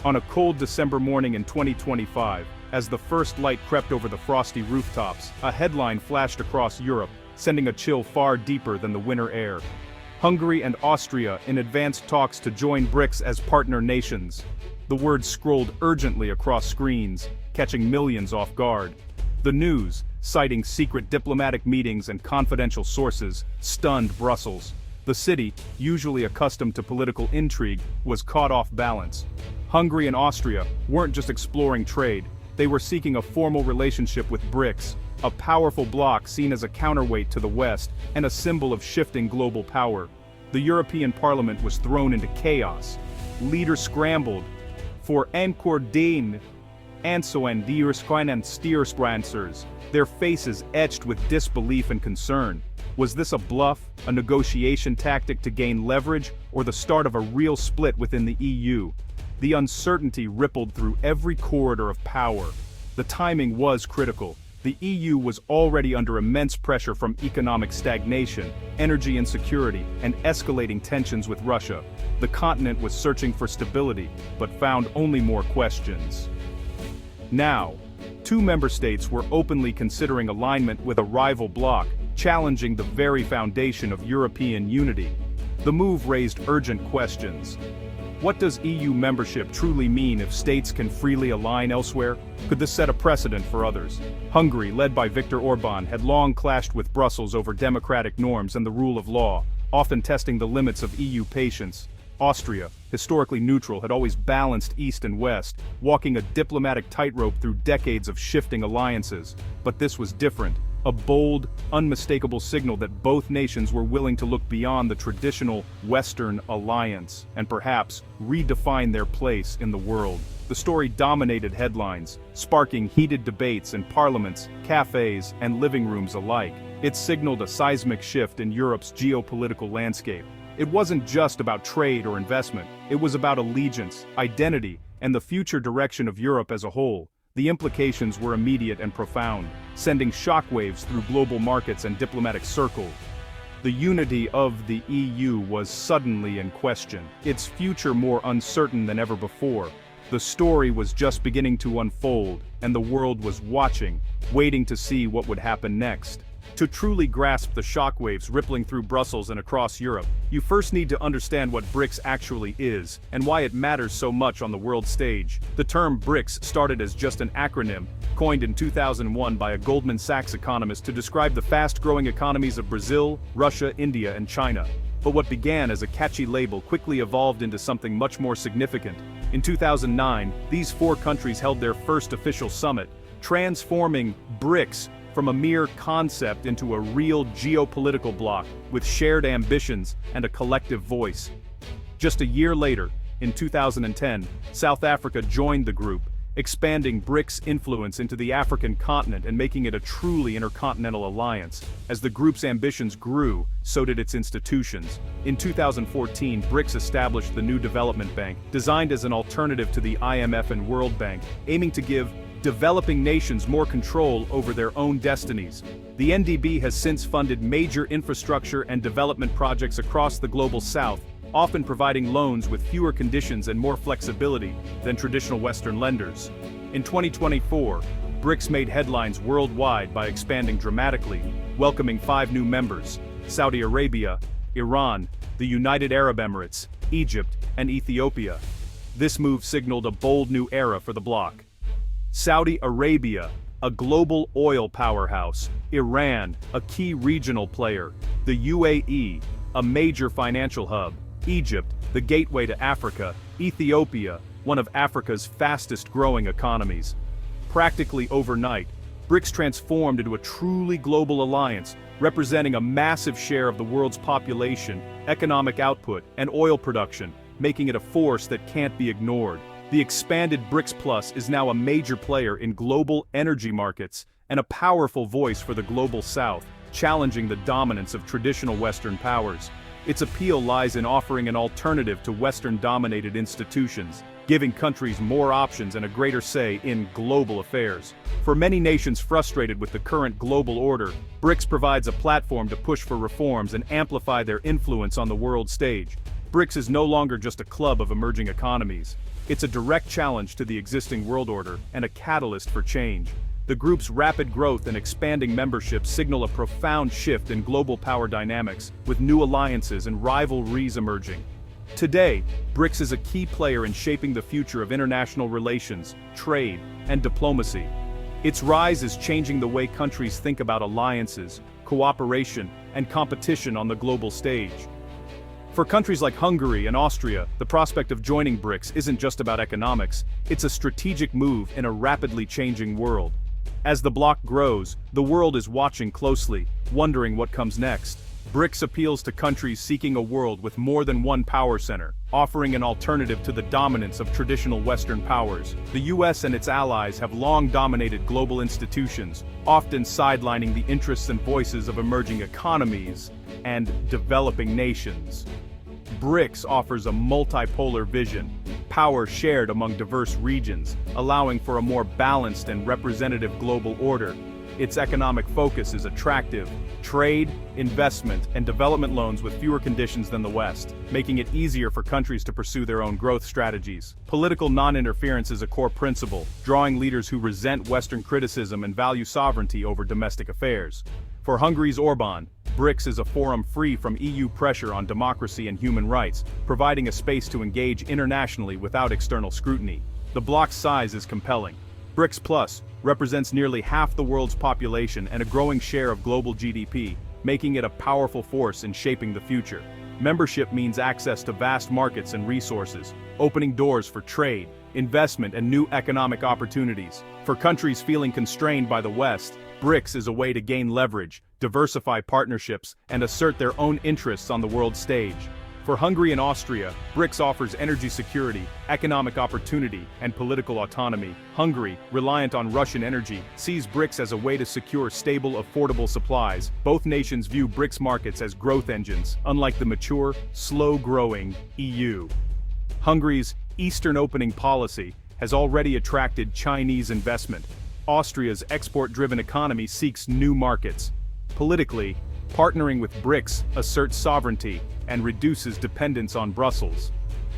On a cold December morning in 2025, as the first light crept over the frosty rooftops, a headline flashed across Europe, sending a chill far deeper than the winter air. Hungary and Austria in advanced talks to join BRICS as partner nations. The words scrolled urgently across screens, catching millions off guard. The news, citing secret diplomatic meetings and confidential sources, stunned Brussels. The city, usually accustomed to political intrigue, was caught off balance. Hungary and Austria weren't just exploring trade, they were seeking a formal relationship with BRICS, a powerful bloc seen as a counterweight to the West and a symbol of shifting global power. The European Parliament was thrown into chaos. Leaders scrambled for enkordeen answeren and stierspransers, their faces etched with disbelief and concern. Was this a bluff, a negotiation tactic to gain leverage, or the start of a real split within the EU? The uncertainty rippled through every corridor of power. The timing was critical. The EU was already under immense pressure from economic stagnation, energy insecurity, and escalating tensions with Russia. The continent was searching for stability, but found only more questions. Now, two member states were openly considering alignment with a rival bloc, challenging the very foundation of European unity. The move raised urgent questions. What does EU membership truly mean if states can freely align elsewhere? Could this set a precedent for others? Hungary, led by Viktor Orbán, had long clashed with Brussels over democratic norms and the rule of law, often testing the limits of EU patience. Austria, historically neutral, had always balanced East and West, walking a diplomatic tightrope through decades of shifting alliances. But this was different. A bold, unmistakable signal that both nations were willing to look beyond the traditional Western alliance and perhaps redefine their place in the world. The story dominated headlines, sparking heated debates in parliaments, cafes, and living rooms alike. It signaled a seismic shift in Europe's geopolitical landscape. It wasn't just about trade or investment, it was about allegiance, identity, and the future direction of Europe as a whole. The implications were immediate and profound, sending shockwaves through global markets and diplomatic circles. The unity of the EU was suddenly in question, its future more uncertain than ever before. The story was just beginning to unfold, and the world was watching, waiting to see what would happen next. To truly grasp the shockwaves rippling through Brussels and across Europe, you first need to understand what BRICS actually is, and why it matters so much on the world stage. The term BRICS started as just an acronym, coined in 2001 by a Goldman Sachs economist to describe the fast-growing economies of Brazil, Russia, India, and China. But what began as a catchy label quickly evolved into something much more significant. In 2009, these four countries held their first official summit, transforming BRICS from a mere concept into a real geopolitical bloc with shared ambitions and a collective voice. Just a year later, in 2010, South Africa joined the group, expanding BRICS' influence into the African continent and making it a truly intercontinental alliance. As the group's ambitions grew, so did its institutions. In 2014, BRICS established the New Development Bank, designed as an alternative to the IMF and World Bank, aiming to give developing nations more control over their own destinies. The NDB has since funded major infrastructure and development projects across the global south, often providing loans with fewer conditions and more flexibility than traditional Western lenders. In 2024, BRICS made headlines worldwide by expanding dramatically, welcoming 5 new members: Saudi Arabia, Iran, the United Arab Emirates, Egypt, and Ethiopia. This move signaled a bold new era for the bloc. Saudi Arabia, a global oil powerhouse; Iran, a key regional player; the UAE, a major financial hub; Egypt, the gateway to Africa; Ethiopia, one of Africa's fastest-growing economies. Practically overnight, BRICS transformed into a truly global alliance, representing a massive share of the world's population, economic output, and oil production, making it a force that can't be ignored. The expanded BRICS Plus is now a major player in global energy markets and a powerful voice for the global south, challenging the dominance of traditional Western powers. Its appeal lies in offering an alternative to Western-dominated institutions, giving countries more options and a greater say in global affairs. For many nations frustrated with the current global order, BRICS provides a platform to push for reforms and amplify their influence on the world stage. BRICS is no longer just a club of emerging economies. It's a direct challenge to the existing world order and a catalyst for change. The group's rapid growth and expanding membership signal a profound shift in global power dynamics, with new alliances and rivalries emerging. Today, BRICS is a key player in shaping the future of international relations, trade, and diplomacy. Its rise is changing the way countries think about alliances, cooperation, and competition on the global stage. For countries like Hungary and Austria, the prospect of joining BRICS isn't just about economics, it's a strategic move in a rapidly changing world. As the bloc grows, the world is watching closely, wondering what comes next. BRICS appeals to countries seeking a world with more than one power center, offering an alternative to the dominance of traditional Western powers. The US and its allies have long dominated global institutions, often sidelining the interests and voices of emerging economies and developing nations. BRICS offers a multipolar vision, power shared among diverse regions, allowing for a more balanced and representative global order. Its economic focus is attractive: trade, investment, and development loans with fewer conditions than the West, making it easier for countries to pursue their own growth strategies. Political non-interference is a core principle, drawing leaders who resent Western criticism and value sovereignty over domestic affairs. For Hungary's Orbán, BRICS is a forum free from EU pressure on democracy and human rights, providing a space to engage internationally without external scrutiny. The bloc's size is compelling. BRICS Plus represents nearly half the world's population and a growing share of global GDP, making it a powerful force in shaping the future. Membership means access to vast markets and resources, opening doors for trade, investment, and new economic opportunities. For countries feeling constrained by the West, BRICS is a way to gain leverage, diversify partnerships, and assert their own interests on the world stage. For Hungary and Austria, BRICS offers energy security, economic opportunity, and political autonomy. Hungary, reliant on Russian energy, sees BRICS as a way to secure stable, affordable supplies. Both nations view BRICS markets as growth engines, unlike the mature, slow-growing EU. Hungary's Eastern opening policy has already attracted Chinese investment. Austria's export-driven economy seeks new markets. Politically, partnering with BRICS asserts sovereignty and reduces dependence on Brussels.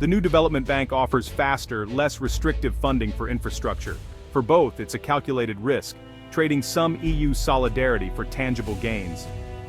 The new development bank offers faster, less restrictive funding for infrastructure. For both, it's a calculated risk, trading some EU solidarity for tangible gains.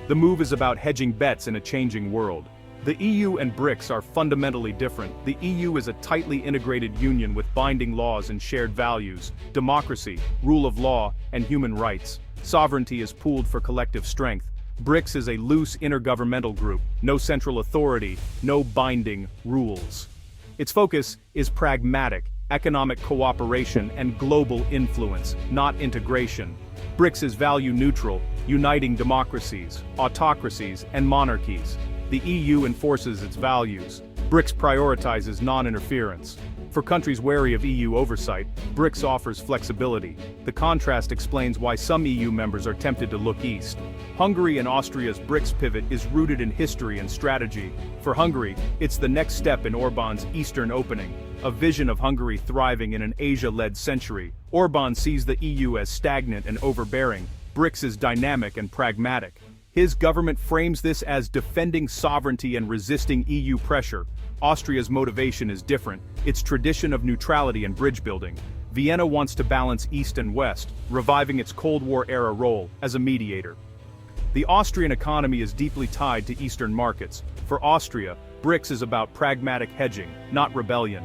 The move is about hedging bets in a changing world. The EU and BRICS are fundamentally different. The EU is a tightly integrated union with binding laws and shared values: democracy, rule of law, and human rights. Sovereignty is pooled for collective strength. BRICS is a loose intergovernmental group, no central authority, no binding rules. Its focus is pragmatic, economic cooperation and global influence, not integration. BRICS is value neutral, uniting democracies, autocracies, and monarchies. The EU enforces its values. BRICS prioritizes non-interference. For countries wary of EU oversight, BRICS offers flexibility. The contrast explains why some EU members are tempted to look east. Hungary and Austria's BRICS pivot is rooted in history and strategy. For Hungary, it's the next step in Orbán's Eastern opening, a vision of Hungary thriving in an Asia-led century. Orbán sees the EU as stagnant and overbearing. BRICS is dynamic and pragmatic. His government frames this as defending sovereignty and resisting EU pressure. Austria's motivation is different, its tradition of neutrality and bridge building. Vienna wants to balance East and West, reviving its Cold War-era role as a mediator. The Austrian economy is deeply tied to Eastern markets. For Austria, BRICS is about pragmatic hedging, not rebellion.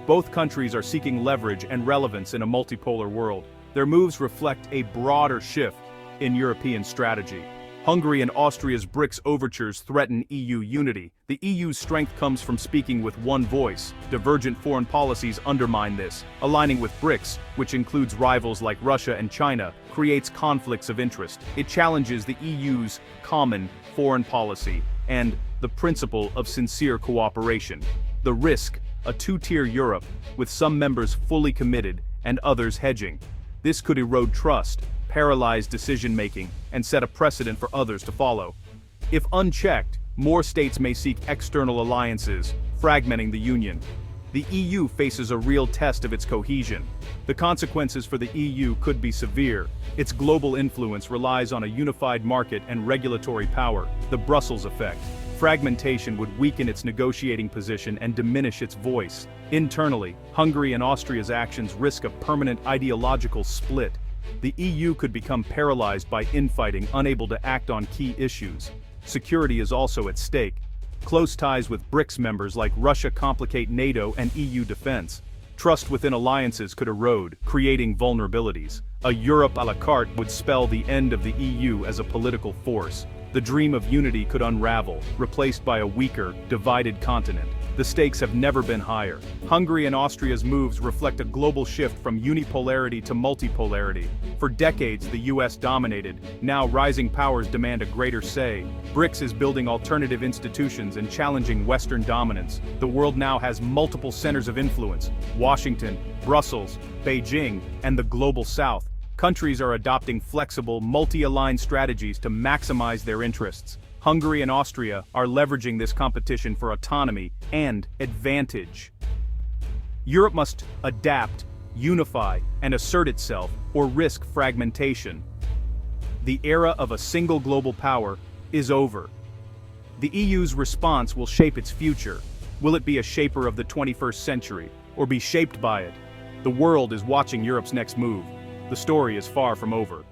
Both countries are seeking leverage and relevance in a multipolar world. Their moves reflect a broader shift in European strategy. Hungary and Austria's BRICS overtures threaten EU unity. The EU's strength comes from speaking with one voice. Divergent foreign policies undermine this. Aligning with BRICS, which includes rivals like Russia and China, creates conflicts of interest. It challenges the EU's common foreign policy and the principle of sincere cooperation. The risk: a two-tier Europe, with some members fully committed and others hedging. This could erode trust, paralyze decision-making, and set a precedent for others to follow. If unchecked, more states may seek external alliances, fragmenting the Union. The EU faces a real test of its cohesion. The consequences for the EU could be severe. Its global influence relies on a unified market and regulatory power, the Brussels effect. Fragmentation would weaken its negotiating position and diminish its voice. Internally, Hungary and Austria's actions risk a permanent ideological split. The EU could become paralyzed by infighting, unable to act on key issues. Security is also at stake. Close ties with BRICS members like Russia complicate NATO and EU defense. Trust within alliances could erode, creating vulnerabilities. A Europe à la carte would spell the end of the EU as a political force. The dream of unity could unravel, replaced by a weaker, divided continent. The stakes have never been higher. Hungary and Austria's moves reflect a global shift from unipolarity to multipolarity. For decades, the US dominated. Now rising powers demand a greater say. BRICS is building alternative institutions and challenging Western dominance. The world now has multiple centers of influence: Washington, Brussels, Beijing, and the global South. Countries are adopting flexible, multi-aligned strategies to maximize their interests. Hungary and Austria are leveraging this competition for autonomy and advantage. Europe must adapt, unify, and assert itself, or risk fragmentation. The era of a single global power is over. The EU's response will shape its future. Will it be a shaper of the 21st century, or be shaped by it? The world is watching Europe's next move. The story is far from over.